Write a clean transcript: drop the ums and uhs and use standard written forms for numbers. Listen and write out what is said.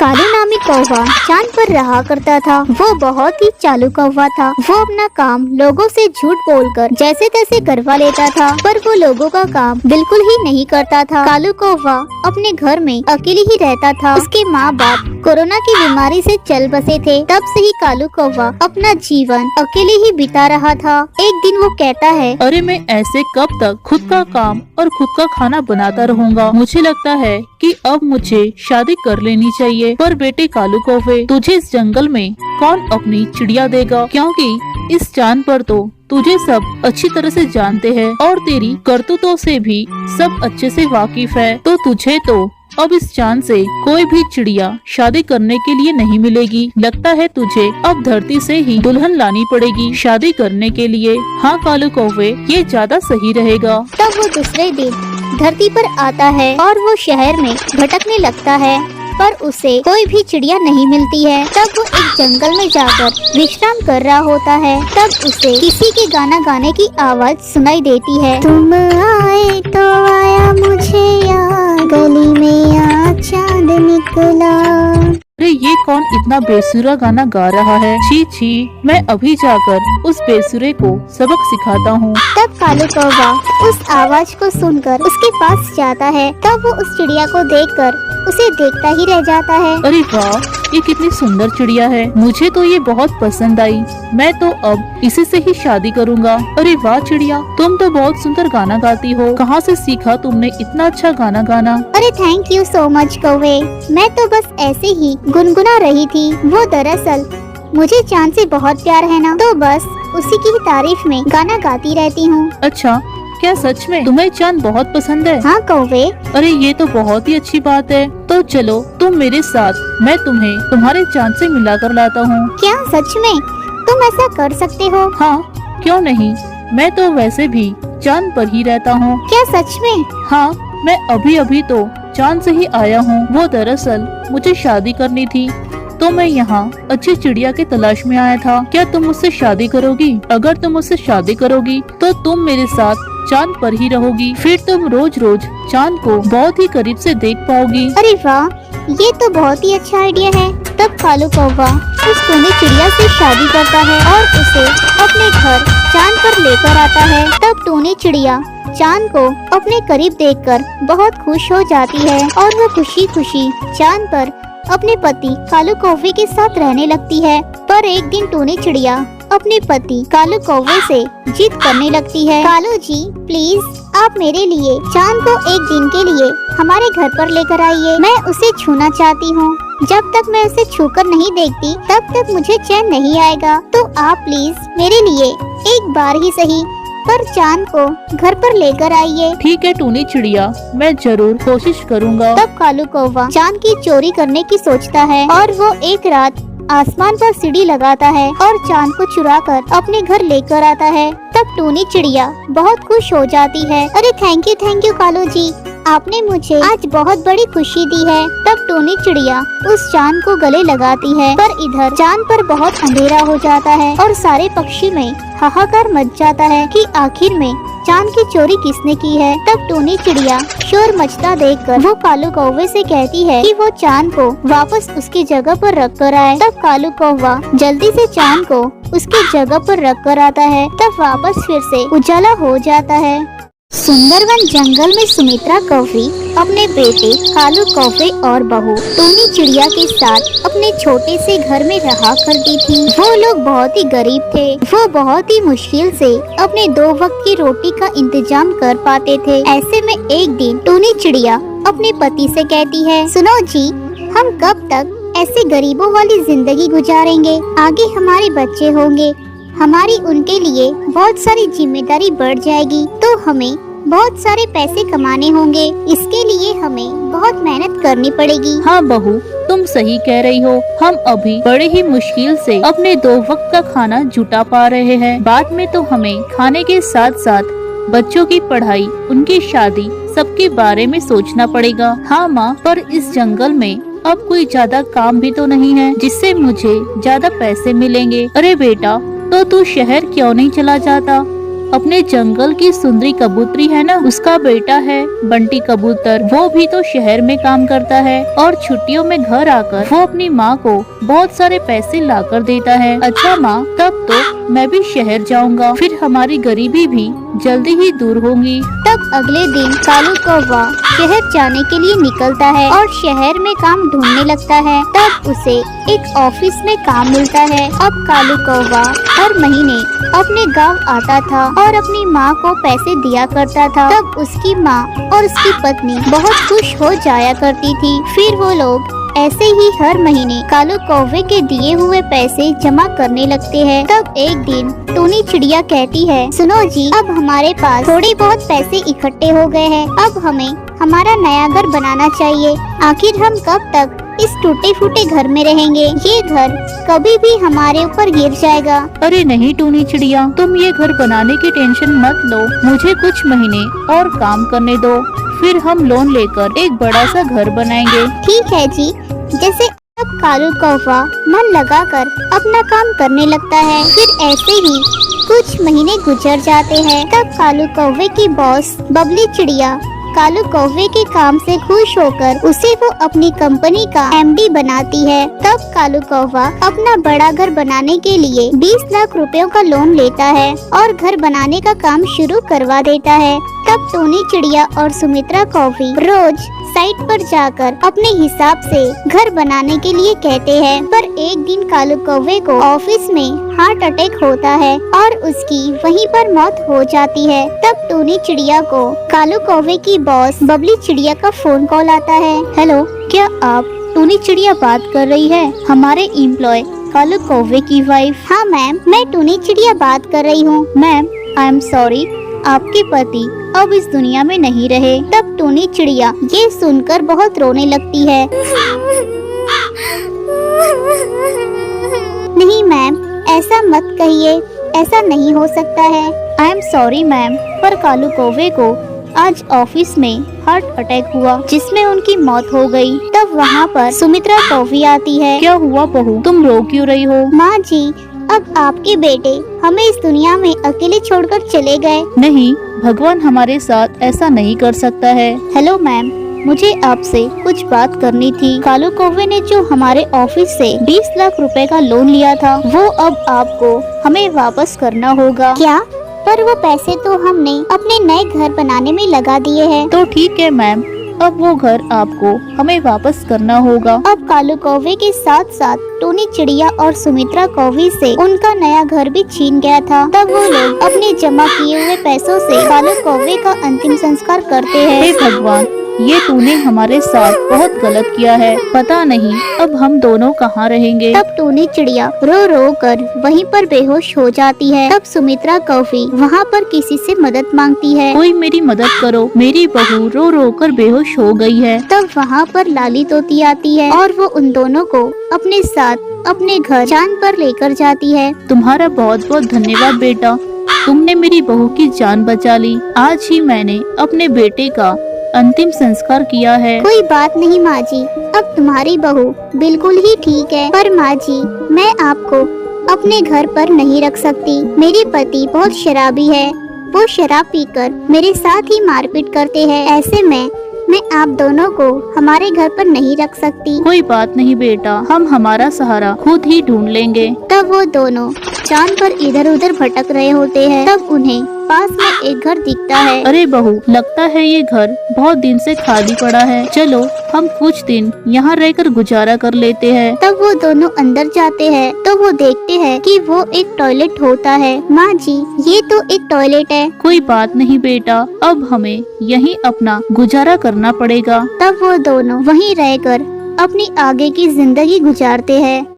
कालू नामी कौवा चांद पर रहा करता था। वो बहुत ही चालू कौवा था। वो अपना काम लोगों से झूठ बोलकर जैसे तैसे करवा लेता था, पर वो लोगों का काम बिल्कुल ही नहीं करता था। कालू कौवा अपने घर में अकेले ही रहता था। उसके माँ बाप कोरोना की बीमारी से चल बसे थे। तब से ही कालू कौवा अपना जीवन अकेले ही बिता रहा था। एक दिन वो कहता है, अरे मैं ऐसे कब तक खुद का काम और खुद का खाना बनाता रहूंगा। मुझे लगता है कि अब मुझे शादी कर लेनी चाहिए। पर बेटे कालू कौवे, तुझे इस जंगल में कौन अपनी चिड़िया देगा, क्योंकि इस चांद पर तो तुझे सब अच्छी तरह से जानते हैं और तेरी करतूतों से भी सब अच्छे से वाकिफ है। तो तुझे तो अब इस चांद से कोई भी चिड़िया शादी करने के लिए नहीं मिलेगी। लगता है तुझे अब धरती से ही दुल्हन लानी पड़ेगी शादी करने के लिए। हाँ कालू कौवे, ये ज्यादा सही रहेगा। तब वो दूसरे दिन धरती पर आता है और वो शहर में भटकने लगता है, पर उसे कोई भी चिड़िया नहीं मिलती है। तब वो एक जंगल में जाकर विश्राम कर रहा होता है। तब उसे किसी के गाना गाने की आवाज सुनाई देती है। तुम आए तो आया मुझे याद, गली में आ चांद निकला। अरे ये कौन इतना बेसुरा गाना गा रहा है? छी छी, मैं अभी जाकर उस बेसुरे को सबक सिखाता हूँ। तब कालू कौवा उस आवाज को सुनकर उसके पास जाता है। तब वो उस चिड़िया को देखकर उसे देखता ही रह जाता है। अरे वाह, ये कितनी सुंदर चिड़िया है। मुझे तो ये बहुत पसंद आई। मैं तो अब इसी से ही शादी करूँगा। अरे वाह चिड़िया, तुम तो बहुत सुंदर गाना गाती हो। कहाँ से सीखा तुमने इतना अच्छा गाना गाना? अरे थैंक यू सो मच कौवे, मैं तो बस ऐसे ही गुनगुना रही थी। वो दरअसल मुझे चांद से बहुत प्यार है ना, तो बस उसी की ही तारीफ में गाना गाती रहती हूँ। अच्छा, क्या सच में तुम्हें चांद बहुत पसंद है? हाँ कौवे। अरे ये तो बहुत ही अच्छी बात है। तो चलो तुम मेरे साथ, मैं तुम्हें तुम्हारे चांद से मिला कर लाता हूँ। क्या सच में तुम ऐसा कर सकते हो? हाँ, क्यों नहीं। मैं तो वैसे भी चांद पर ही रहता हूँ। क्या सच में? हाँ, मैं अभी अभी तो चांद से ही आया हूँ। वो दरअसल मुझे शादी करनी थी, तो मैं यहाँ अच्छी चिड़िया की तलाश में आया था। क्या तुम मुझसे शादी करोगी? अगर तुम मुझसे शादी करोगी तो तुम मेरे साथ चांद पर ही रहोगी। फिर तुम रोज रोज चांद को बहुत ही करीब से देख पाओगी। अरे वाह, ये तो बहुत ही अच्छा आइडिया है। तब कालू कौवा उस टूनी चिड़िया से शादी करता है और उसे अपने घर चांद पर लेकर आता है। तब टूनी चिड़िया चांद को अपने करीब देखकर बहुत खुश हो जाती है और वो खुशी खुशी चांद पर अपने पति कालू कौवे के साथ रहने लगती है। पर एक दिन टूनी चिड़िया अपने पति कालू कौवे से जिद करने लगती है। कालू जी प्लीज, आप मेरे लिए चांद को एक दिन के लिए हमारे घर पर लेकर आइए। मैं उसे छूना चाहती हूँ। जब तक मैं उसे छूकर नहीं देखती तब तक मुझे चैन नहीं आएगा। तो आप प्लीज मेरे लिए एक बार ही सही पर चांद को घर पर लेकर आइए। ठीक है टूनी चिड़िया, मैं जरूर कोशिश करूँगा। तब कालू कौवा चांद की चोरी करने की सोचता है और वो एक रात आसमान पर सीढ़ी लगाता है और चांद को चुराकर अपने घर लेकर आता है। तब टूनी चिड़िया बहुत खुश हो जाती है। अरे थैंक यू कालू जी, आपने मुझे आज बहुत बड़ी खुशी दी है। तब टूनी चिड़िया उस चांद को गले लगाती है, पर इधर चांद पर बहुत अंधेरा हो जाता है और सारे पक्षी में हाहाकार मच जाता है कि आखिर में चांद की चोरी किसने की है। तब टूनी चिड़िया शोर मचता देखकर वो कालू कौवे से कहती है कि वो चांद को वापस उसकी जगह पर रख कर आए। तब कालू कौवा जल्दी से चांद को उसकी जगह पर रख कर आता है। तब वापस फिर से उजाला हो जाता है। सुंदरवन जंगल में सुमित्रा कौवी अपने बेटे कालू कौवे और बहू टूनी चिड़िया के साथ अपने छोटे से घर में रहा करती थी। वो लोग बहुत ही गरीब थे। वो बहुत ही मुश्किल से अपने 2 वक्त की रोटी का इंतजाम कर पाते थे। ऐसे में एक दिन टूनी चिड़िया अपने पति से कहती है, सुनो जी, हम कब तक ऐसे गरीबों वाली जिंदगी गुजारेंगे? आगे हमारे बच्चे होंगे, हमारी उनके लिए बहुत सारी जिम्मेदारी बढ़ जाएगी, तो हमें बहुत सारे पैसे कमाने होंगे। इसके लिए हमें बहुत मेहनत करनी पड़ेगी। हाँ बहू, तुम सही कह रही हो। हम अभी बड़े ही मुश्किल से अपने 2 वक्त का खाना जुटा पा रहे हैं। बाद में तो हमें खाने के साथ साथ बच्चों की पढ़ाई, उनकी शादी, सबके बारे में सोचना पड़ेगा। हाँ माँ, पर इस जंगल में अब कोई ज्यादा काम भी तो नहीं है जिससे मुझे ज्यादा पैसे मिलेंगे। अरे बेटा, तो तू शहर क्यों नहीं चला जाता? अपने जंगल की सुंदरी कबूतरी है ना, उसका बेटा है बंटी कबूतर, वो भी तो शहर में काम करता है और छुट्टियों में घर आकर वो अपनी माँ को बहुत सारे पैसे लाकर देता है। अच्छा माँ, तब तो मैं भी शहर जाऊँगा, फिर हमारी गरीबी भी जल्दी ही दूर होगी। तब अगले दिन कालू कौवा शहर जाने के लिए निकलता है और शहर में काम ढूंढने लगता है। तब उसे एक ऑफिस में काम मिलता है। अब कालू कौवा हर महीने अपने गांव आता था और अपनी माँ को पैसे दिया करता था। तब उसकी माँ और उसकी पत्नी बहुत खुश हो जाया करती थी। फिर वो लोग ऐसे ही हर महीने कालू कौवे के दिए हुए पैसे जमा करने लगते हैं। तब एक दिन टूनी चिड़िया कहती है, सुनो जी, अब हमारे पास थोड़े बहुत पैसे इकट्ठे हो गए हैं। अब हमें हमारा नया घर बनाना चाहिए। आखिर हम कब तक इस टूटे फूटे घर में रहेंगे? ये घर कभी भी हमारे ऊपर गिर जाएगा। अरे नहीं टूनी चिड़िया, तुम ये घर बनाने की टेंशन मत लो, मुझे कुछ महीने और काम करने दो, फिर हम लोन लेकर एक बड़ा सा घर बनाएंगे। ठीक है जी। जैसे अब कालू कौवा मन लगाकर अपना काम करने लगता है। फिर ऐसे ही कुछ महीने गुजर जाते हैं। तब कालू कौवे की बॉस बबली चिड़िया कालू कौवे के काम से खुश होकर उसे वो अपनी कंपनी का एमडी बनाती है। तब कालू कौवा अपना बड़ा घर बनाने के लिए 20 लाख रुपयों का लोन लेता है और घर बनाने का काम शुरू करवा देता है। तब टूनी चिड़िया और सुमित्रा कौवी रोज साइट पर जाकर अपने हिसाब से घर बनाने के लिए कहते हैं। पर एक दिन कालू कौवे को ऑफिस में हार्ट अटैक होता है और उसकी वहीं पर मौत हो जाती है। तब टूनी चिड़िया को कालू कौवे की बॉस बबली चिड़िया का फोन कॉल आता है। हेलो, क्या आप टूनी चिड़िया बात कर रही है, हमारे एम्प्लॉय कालू कौवे की वाइफ? हाँ मैम, मैं टूनी चिड़िया बात कर रही हूँ। मैम, आई एम सॉरी, आपके पति अब इस दुनिया में नहीं रहे। तब टूनी चिड़िया ये सुनकर बहुत रोने लगती है। नहीं मैम, ऐसा मत कहिए, ऐसा नहीं हो सकता है। आई एम सॉरी मैम, पर कालू कौवे को आज ऑफिस में हार्ट अटैक हुआ जिसमें उनकी मौत हो गई। तब वहाँ पर सुमित्रा कौवी आती है। क्या हुआ बहू, तुम रो क्यों रही हो? माँ जी, अब आपके बेटे हमें इस दुनिया में अकेले छोड़कर चले गए। नहीं, भगवान हमारे साथ ऐसा नहीं कर सकता है। हेलो मैम, मुझे आपसे कुछ बात करनी थी। कालू कौवे ने जो हमारे ऑफिस से 20 लाख रुपए का लोन लिया था, वो अब आपको हमें वापस करना होगा। क्या? पर वो पैसे तो हमने अपने नए घर बनाने में लगा दिए हैं। तो ठीक है मैम, अब वो घर आपको हमें वापस करना होगा। अब कालू कौवे के साथ साथ टूनी चिड़िया और सुमित्रा कौवी से उनका नया घर भी छीन गया था। तब वो लोग अपने जमा किए हुए पैसों से कालू कौवे का अंतिम संस्कार करते हैं। हे भगवान, ये तूने हमारे साथ बहुत गलत किया है। पता नहीं अब हम दोनों कहाँ रहेंगे। तब टूनी चिड़िया रो रो कर वहीं पर बेहोश हो जाती है। तब सुमित्रा कौवी वहाँ पर किसी से मदद मांगती है। कोई मेरी मदद करो, मेरी बहू रो रो कर बेहोश हो गई है। तब वहाँ पर लाली तोती आती है और वो उन दोनों को अपने साथ अपने घर चांद पर लेकर जाती है। तुम्हारा बहुत बहुत धन्यवाद बेटा, तुमने मेरी बहू की जान बचा ली। आज ही मैंने अपने बेटे का अंतिम संस्कार किया है। कोई बात नहीं माँ जी, अब तुम्हारी बहू बिल्कुल ही ठीक है। पर माँ जी, मैं आपको अपने घर पर नहीं रख सकती। मेरे पति बहुत शराबी है, वो शराब पीकर मेरे साथ ही मारपीट करते हैं। ऐसे में मैं आप दोनों को हमारे घर पर नहीं रख सकती। कोई बात नहीं बेटा, हम हमारा सहारा खुद ही ढूंढ लेंगे। तब वो दोनों चांद पर इधर उधर भटक रहे होते हैं। तब उन्हें पास में एक घर दिखता है। अरे बहू, लगता है ये घर बहुत दिन से खाली पड़ा है। चलो हम कुछ दिन यहाँ रहकर गुजारा कर लेते हैं। तब वो दोनों अंदर जाते हैं तो वो देखते हैं कि वो एक टॉयलेट होता है। माँ जी, ये तो एक टॉयलेट है। कोई बात नहीं बेटा, अब हमें यहीं अपना गुजारा करना पड़ेगा। तब वो दोनों वहीं रहकर अपनी आगे की जिंदगी गुजारते हैं।